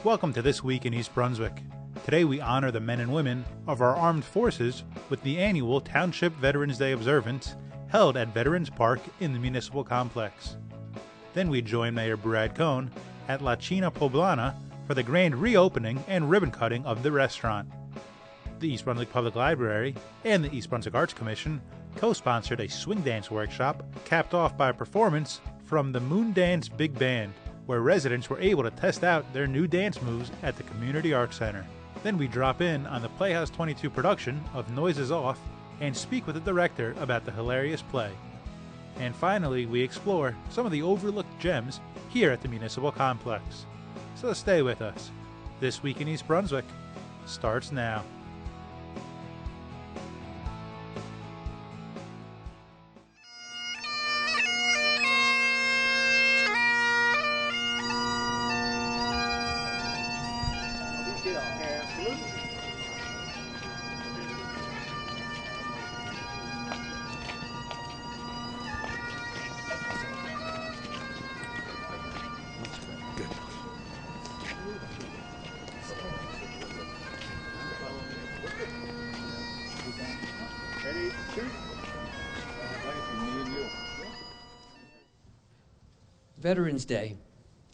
Welcome to This Week in East Brunswick. Today we honor the men and women of our armed forces with the annual Township Veterans Day Observance held at Veterans Park in the Municipal Complex. Then we join Mayor Brad Cohn at La China Poblana for the grand reopening and ribbon cutting of the restaurant. The East Brunswick Public Library and the East Brunswick Arts Commission co-sponsored a swing dance workshop capped off by a performance from the Moon Dance Big Band, where residents were able to test out their new dance moves at the Community Arts Center. Then we drop in on the Playhouse 22 production of Noises Off and speak with the director about the hilarious play. And finally, we explore some of the overlooked gems here at the Municipal Complex. So stay with us. This Week in East Brunswick starts now. Veterans Day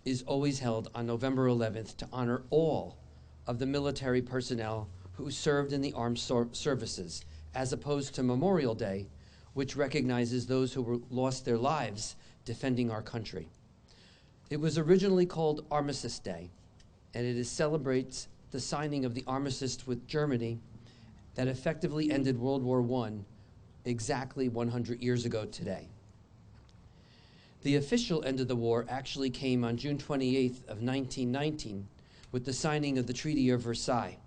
is always held on November 11th to honor all of the military personnel who served in the armed services, as opposed to Memorial Day, which recognizes those who lost their lives defending our country. It was originally called Armistice Day, and it celebrates the signing of the armistice with Germany that effectively ended World War I exactly 100 years ago today. The official end of the war actually came on June 28th of 1919 with the signing of the Treaty of Versailles.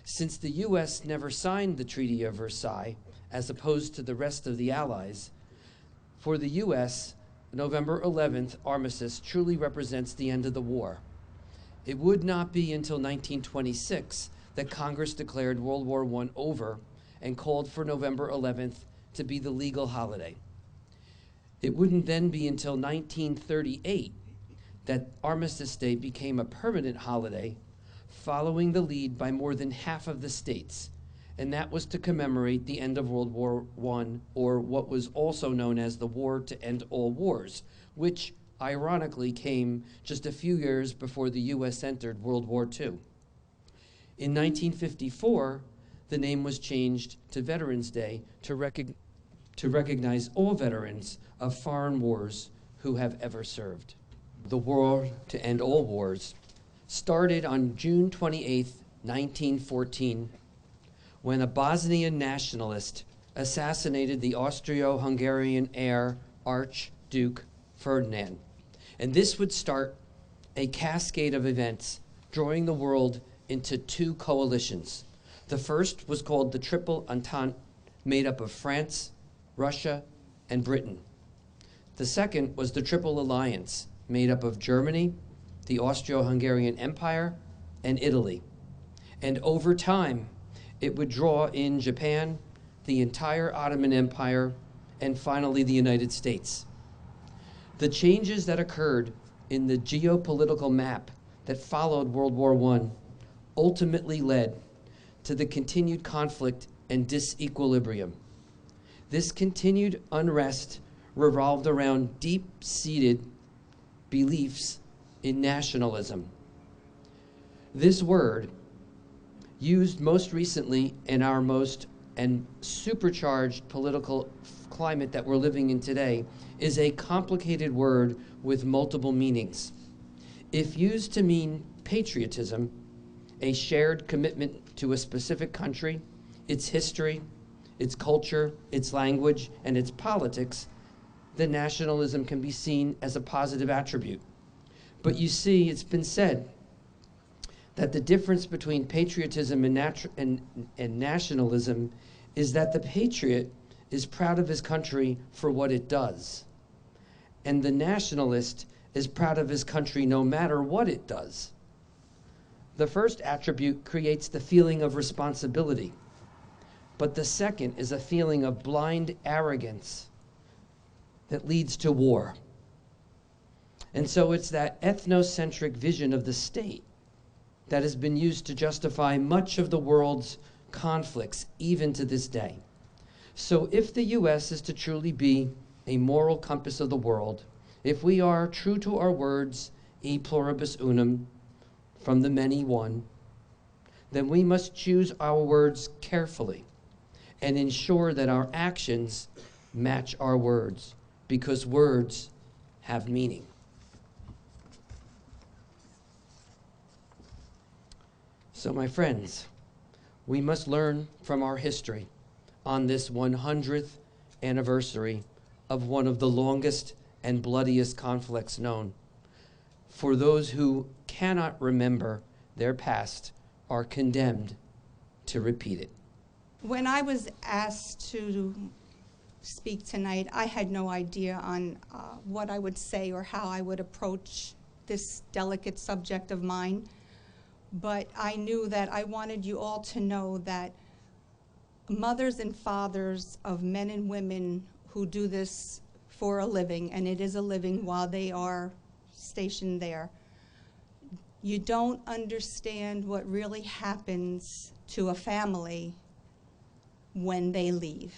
Since the U.S. never signed the Treaty of Versailles, as opposed to the rest of the Allies, for the U.S., November 11th armistice truly represents the end of the war. It would not be until 1926 that Congress declared World War I over and called for November 11th to be the legal holiday. It wouldn't then be until 1938 that Armistice Day became a permanent holiday, following the lead by more than half of the states, and that was to commemorate the end of World War I, or what was also known as the War to End All Wars, which ironically came just a few years before the U.S. entered World War II. In 1954, the name was changed to Veterans Day to recognize all veterans of foreign wars who have ever served. The War to End All Wars started on June 28, 1914, when a Bosnian nationalist assassinated the Austro-Hungarian heir, Archduke Ferdinand. And this would start a cascade of events, drawing the world into two coalitions. The first was called the Triple Entente, made up of France, Russia, and Britain. The second was the Triple Alliance, made up of Germany, the Austro-Hungarian Empire, and Italy. And over time, it would draw in Japan, the entire Ottoman Empire, and finally the United States. The changes that occurred in the geopolitical map that followed World War I ultimately led to the continued conflict and disequilibrium. This continued unrest revolved around deep-seated beliefs in nationalism. This word, used most recently in our most and supercharged political climate that we're living in today, is a complicated word with multiple meanings. If used to mean patriotism, a shared commitment to a specific country, its history, its culture, its language, and its politics, then nationalism can be seen as a positive attribute. But you see, it's been said that the difference between patriotism and nationalism is that the patriot is proud of his country for what it does, and the nationalist is proud of his country no matter what it does. The first attribute creates the feeling of responsibility, but the second is a feeling of blind arrogance that leads to war. And so it's that ethnocentric vision of the state that has been used to justify much of the world's conflicts, even to this day. So if the U.S. is to truly be a moral compass of the world, if we are true to our words, e pluribus unum, from the many one, then we must choose our words carefully and ensure that our actions match our words, because words have meaning. So, my friends, we must learn from our history on this 100th anniversary of one of the longest and bloodiest conflicts known. For those who cannot remember their past are condemned to repeat it. When I was asked to speak tonight, I had no idea on what I would say or how I would approach this delicate subject of mine. But I knew that I wanted you all to know that mothers and fathers of men and women who do this for a living, and it is a living while they are stationed there, you don't understand what really happens to a family when they leave.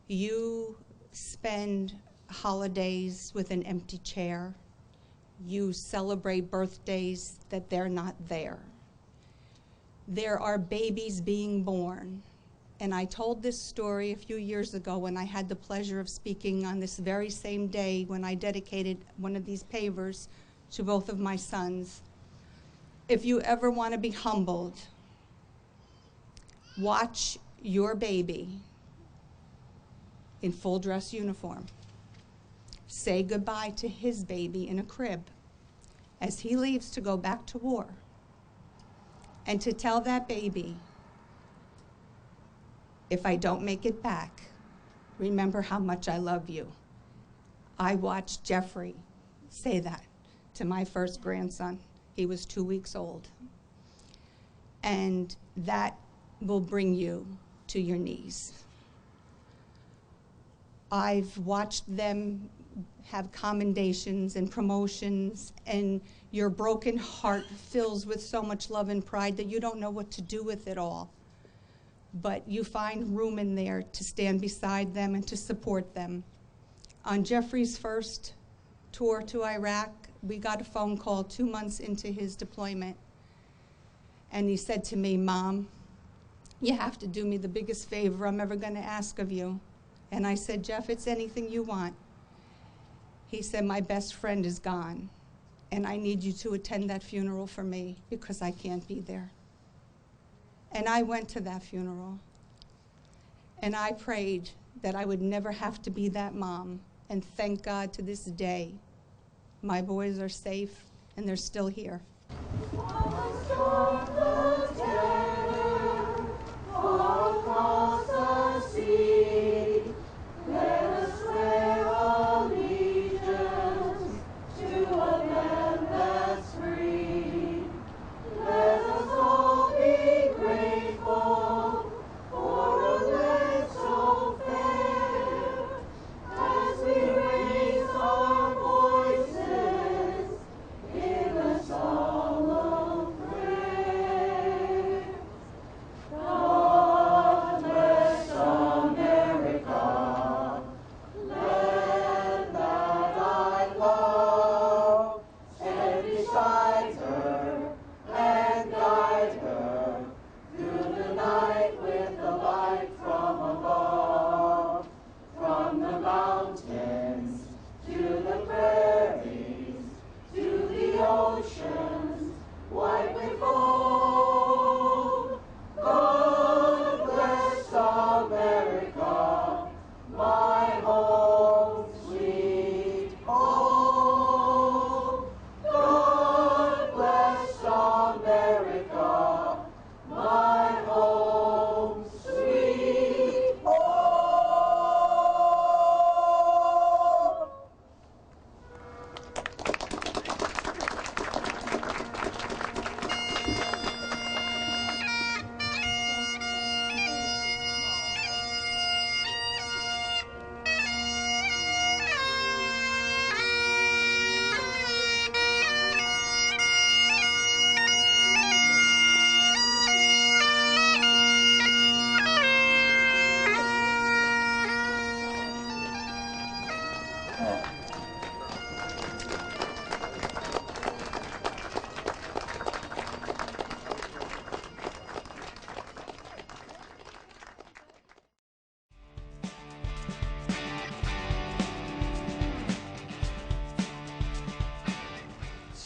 You spend holidays with an empty chair. You celebrate birthdays that they're not there. There are babies being born. And I told this story a few years ago when I had the pleasure of speaking on this very same day when I dedicated one of these pavers to both of my sons. If you ever want to be humbled, watch your baby in full dress uniform say goodbye to his baby in a crib as he leaves to go back to war, and to tell that baby, if I don't make it back, remember how much I love you. I watched Jeffrey say that to my first grandson. He was 2 weeks old. And that will bring you to your knees. I've watched them have commendations and promotions, and your broken heart fills with so much love and pride that you don't know what to do with it all. But you find room in there to stand beside them and to support them. On Jeffrey's first tour to Iraq, we got a phone call 2 months into his deployment. And he said to me, "Mom, you have to do me the biggest favor I'm ever going to ask of you." And I said, "Jeff, it's anything you want." He said, "My best friend is gone, and I need you to attend that funeral for me because I can't be there." And I went to that funeral, and I prayed that I would never have to be that mom. And thank God to this day, my boys are safe, and they're still here.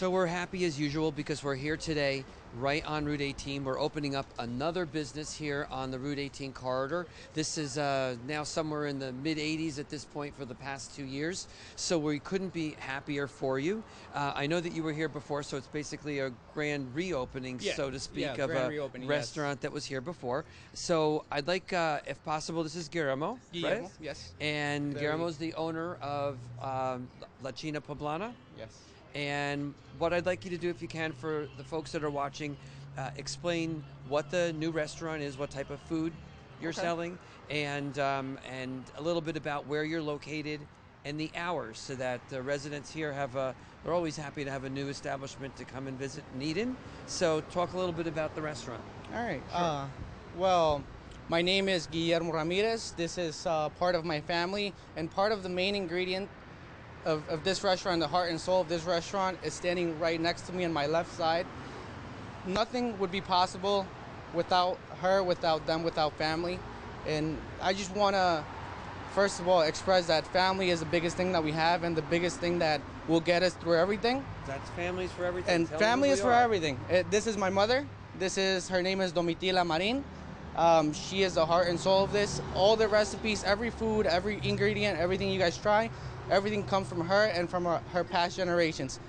So we're happy as usual because we're here today right on Route 18. We're opening up another business here on the Route 18 corridor. This is now somewhere in the mid-80s at this point for the past 2 years. So we couldn't be happier for you. I know that you were here before, so it's basically a grand reopening, so to speak, of a restaurant that was here before. So I'd like, if possible, this is Guillermo, right? Yes. And Guillermo's the owner of La China Poblana. Yes. And what I'd like you to do, if you can, for the folks that are watching, explain what the new restaurant is, what type of food you're selling, and a little bit about where you're located and the hours, so that the residents here they're always happy to have a new establishment to come and visit and eat in. So talk a little bit about the restaurant. All right. Sure. Well, my name is Guillermo Ramirez. This is part of my family, and part of the main ingredient of this restaurant, the heart and soul of this restaurant, is standing right next to me on my left side. Nothing would be possible without her, without them, without family. And I just want to, first of all, express that family is the biggest thing that we have and the biggest thing that will get us through everything. That's families for everything. And Tell family them is who for we are. everything. This is my mother. Her name is Domitila Marin. She is the heart and soul of this. All the recipes, every food, every ingredient, everything you guys try, everything comes from her and from her past generations.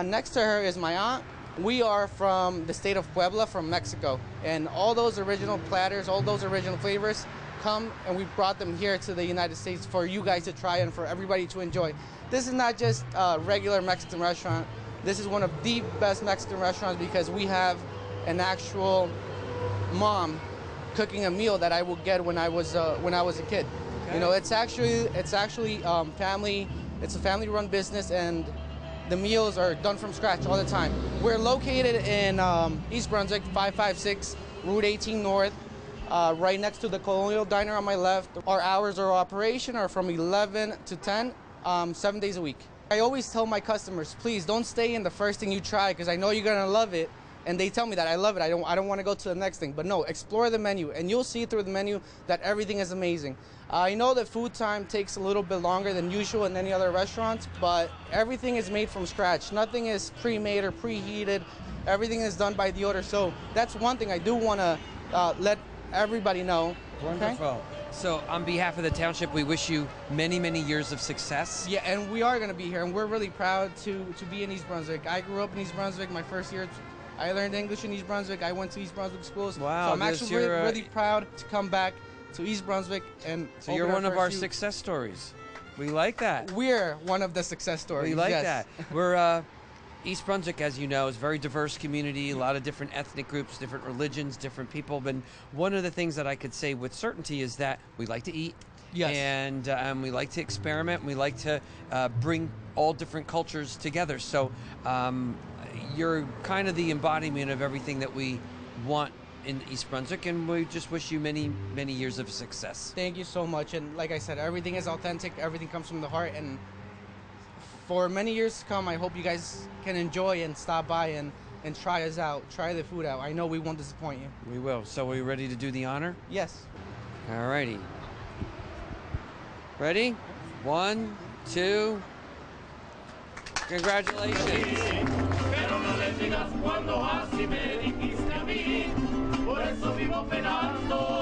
Next to her is my aunt. We are from the state of Puebla, from Mexico. And all those original platters, all those original flavors come, and we brought them here to the United States for you guys to try and for everybody to enjoy. This is not just a regular Mexican restaurant. This is one of the best Mexican restaurants because we have an actual mom cooking a meal that I would get when I was a kid. Okay. You know, it's actually family. It's a family-run business, and the meals are done from scratch all the time. We're located in East Brunswick, 556 Route 18 North, right next to the Colonial Diner on my left. Our hours of operation are from 11 to 10, 7 days a week. I always tell my customers, please don't stay in the first thing you try because I know you're gonna love it. And they tell me that I love it. I don't want to go to the next thing. But no, explore the menu, and you'll see through the menu that everything is amazing. I know that food time takes a little bit longer than usual in any other restaurants, but everything is made from scratch. Nothing is pre-made or preheated. Everything is done by the order. So that's one thing I do want to let everybody know. Wonderful. Okay? So on behalf of the township, we wish you many, many years of success. Yeah, and we are going to be here, and we're really proud to be in East Brunswick. I grew up in East Brunswick. My first year, I learned English in East Brunswick. I went to East Brunswick schools. Wow. So I'm actually really proud to come back to East Brunswick. And so you're one of our success stories. We like that. We're one of the success stories. We like that. We're East Brunswick, as you know, is a very diverse community, a lot of different ethnic groups, different religions, different people. But one of the things that I could say with certainty is that we like to eat. Yes. And we like to experiment. We like to bring all different cultures together. So you're kind of the embodiment of everything that we want in East Brunswick, and we just wish you many, many years of success. Thank you so much. And like I said, everything is authentic. Everything comes from the heart. And for many years to come, I hope you guys can enjoy and stop by and try us out. Try the food out. I know we won't disappoint you. We will. So are you ready to do the honor? Yes. All righty. Ready? 1, 2. Congratulations. Pero no le digas cuando así me dijiste a mí, por eso vivo penando.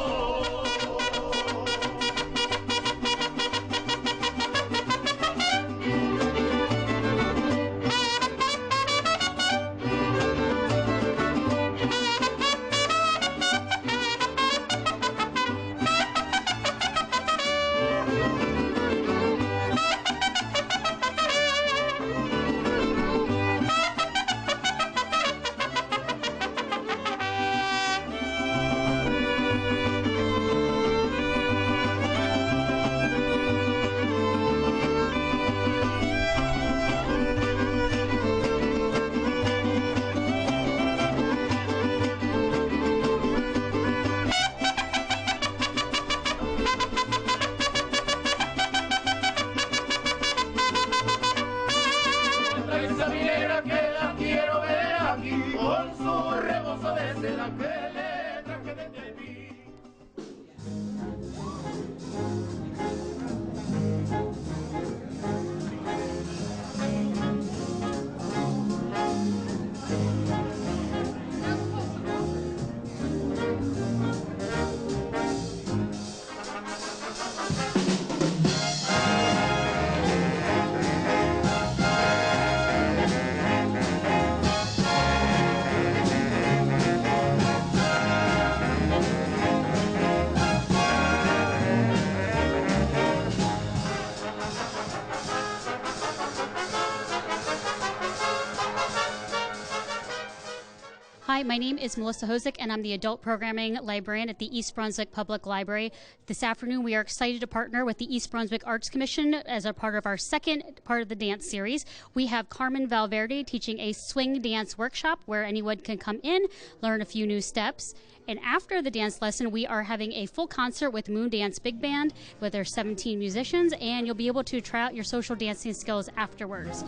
Hi, my name is Melissa Hosick, and I'm the Adult Programming Librarian at the East Brunswick Public Library. This afternoon, we are excited to partner with the East Brunswick Arts Commission as a part of our second part of the dance series. We have Carmen Valverde teaching a swing dance workshop where anyone can come in, learn a few new steps. And after the dance lesson, we are having a full concert with Moon Dance Big Band with their 17 musicians, and you'll be able to try out your social dancing skills afterwards.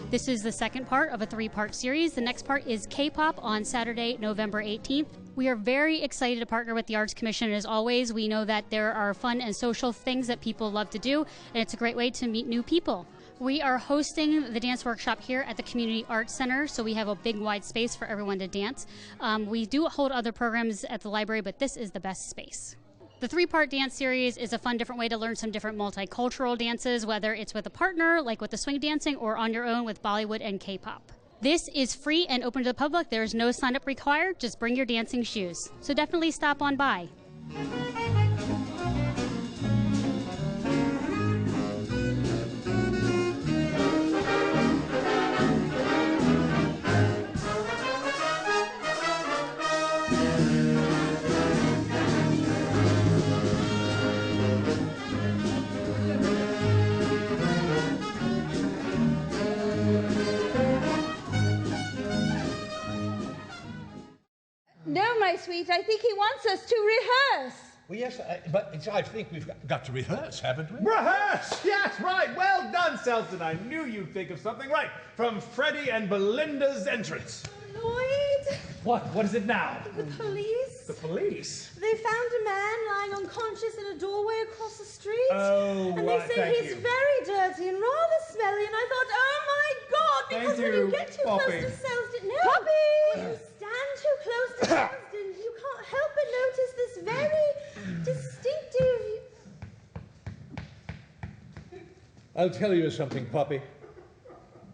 This is the second part of a 3-part series. The next part is K-pop on Saturday, November 18th. We are very excited to partner with the Arts Commission. As always, we know that there are fun and social things that people love to do, and it's a great way to meet new people. We are hosting the dance workshop here at the Community Arts Center, so we have a big wide space for everyone to dance. We do hold other programs at the library, but this is the best space. The 3-part dance series is a fun, different way to learn some different multicultural dances, whether it's with a partner, like with the swing dancing, or on your own with Bollywood and K-pop. This is free and open to the public. There is no sign-up required. Just bring your dancing shoes. So definitely stop on by. No, my sweet, I think he wants us to rehearse. Well, yes, but I think we've got to rehearse, haven't we? Rehearse! Yes, right. Well done, Selton. I knew you'd think of something. Right, from Freddie and Belinda's entrance. Lloyd? What is it now? The police. The police? They found a man lying unconscious in a doorway across the street. Oh, and right, they say he's very dirty and rather smelly, and I thought, oh my God, because when you get too Poppy. close to Selsden... No! Poppy! When you stand too close to Selsden, you can't help but notice this very distinctive... I'll tell you something, Poppy.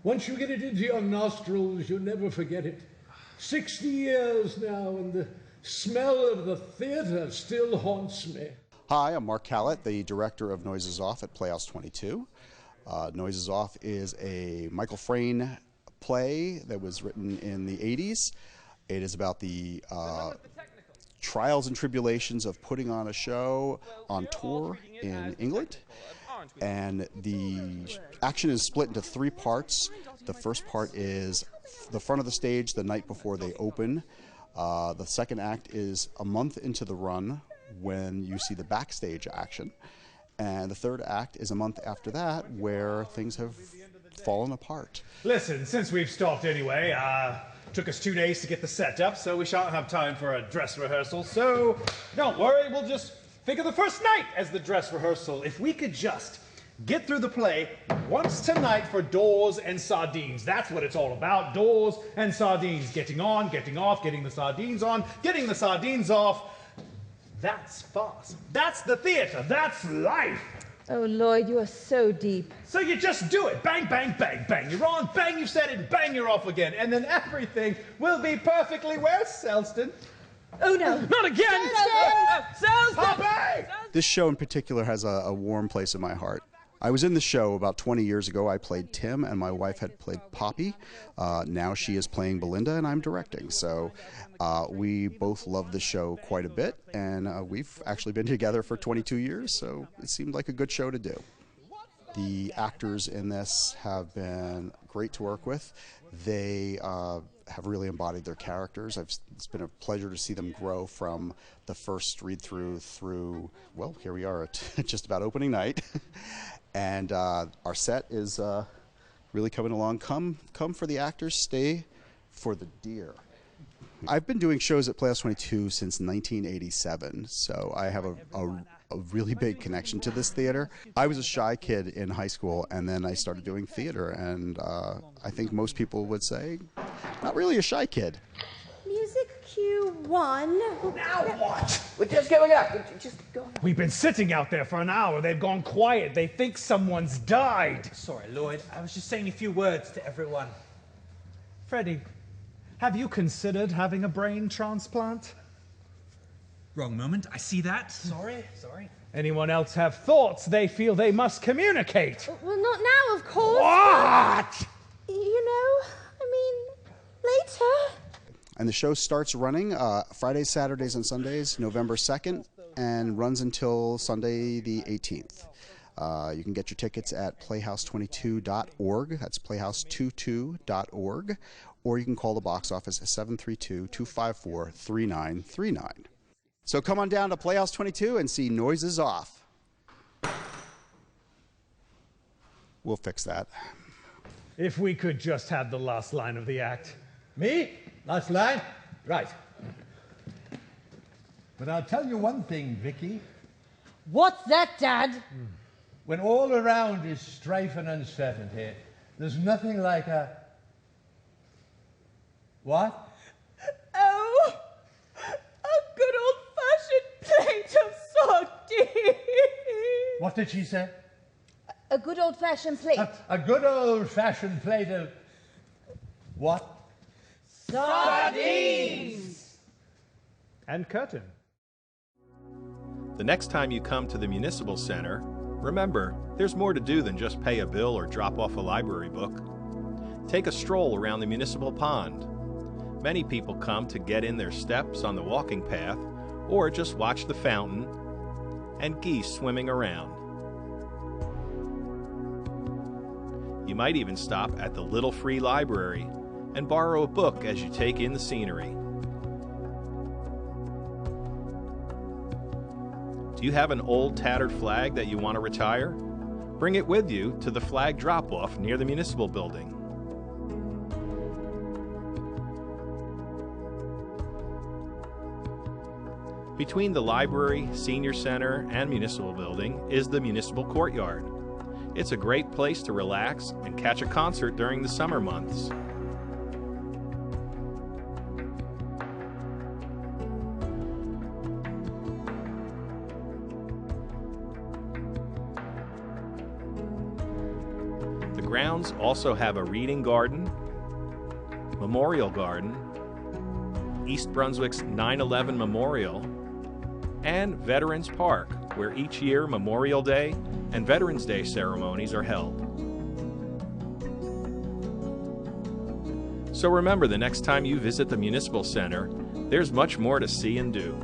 Once you get it into your nostrils, you'll never forget it. 60 years now, and the smell of the theater still haunts me. Hi, I'm Mark Callett, the director of Noises Off at Playhouse 22. Noises Off is a Michael Frayn play that was written in the 80s. It is about the trials and tribulations of putting on a show on tour in England. And the action is split into 3 parts. The first part is the front of the stage the night before they open. The second act is a month into the run when you see the backstage action. And the third act is a month after that where things have fallen apart. Listen, since we've stopped anyway, took us 2 days to get the set up, so we shan't have time for a dress rehearsal. So don't worry, we'll just think of the first night as the dress rehearsal. If we could just get through the play once tonight for doors and sardines. That's what it's all about, doors and sardines. Getting on, getting off, getting the sardines on, getting the sardines off. That's farce. That's the theater. That's life. Oh, Lloyd, you are so deep. So you just do it. Bang, bang, bang, bang. You're on, bang, you've said it, bang, you're off again. And then everything will be perfectly well, Selston. Oh, no. Not again! Selston! Poppy! This show in particular has a warm place in my heart. I was in the show about 20 years ago. I played Tim, and my wife had played Poppy. Now she is playing Belinda, and I'm directing. So we both love the show quite a bit, and we've actually been together for 22 years, so it seemed like a good show to do. The actors in this have been great to work with. They have really embodied their characters. It's been a pleasure to see them grow from the first read-through through, well, here we are at just about opening night. And our set is really coming along. Come for the actors, stay for the deer. I've been doing shows at Playhouse 22 since 1987, so I have a really big connection to this theater. I was a shy kid in high school, and then I started doing theater, and I think most people would say, not really a shy kid. Music Q1. Now what? We're just going up. Just go. We've been sitting out there for an hour. They've gone quiet. They think someone's died. Sorry, Lloyd. I was just saying a few words to everyone. Freddie, have you considered having a brain transplant? Wrong moment. I see that. Sorry. Anyone else have thoughts they feel they must communicate? Well, not now, of course. What? You know, I mean, later. And the show starts running Fridays, Saturdays, and Sundays, November 2nd, and runs until Sunday the 18th. You can get your tickets at playhouse22.org. That's playhouse22.org. Or you can call the box office at 732-254-3939. So come on down to Playhouse 22 and see Noises Off. We'll fix that. If we could just have the last line of the act. Me? Last line? Right. But I'll tell you one thing, Vicky. What's that, Dad? When all around is strife and uncertainty, there's nothing like a... What? Oh, a good old-fashioned plate of sardines. What did she say? A good old-fashioned plate. A good old-fashioned plate of... What? Sardines! And curtain. The next time you come to the Municipal Center, remember, there's more to do than just pay a bill or drop off a library book. Take a stroll around the municipal pond. Many people come to get in their steps on the walking path or just watch the fountain and geese swimming around. You might even stop at the Little Free Library and borrow a book as you take in the scenery. Do you have an old tattered flag that you want to retire? Bring it with you to the flag drop-off near the municipal building. Between the library, senior center, and municipal building is the municipal courtyard. It's a great place to relax and catch a concert during the summer months. The grounds also have a reading garden, memorial garden, East Brunswick's 9/11 Memorial, and Veterans Park, where each year Memorial Day and Veterans Day ceremonies are held. So remember, the next time you visit the Municipal Center, there's much more to see and do.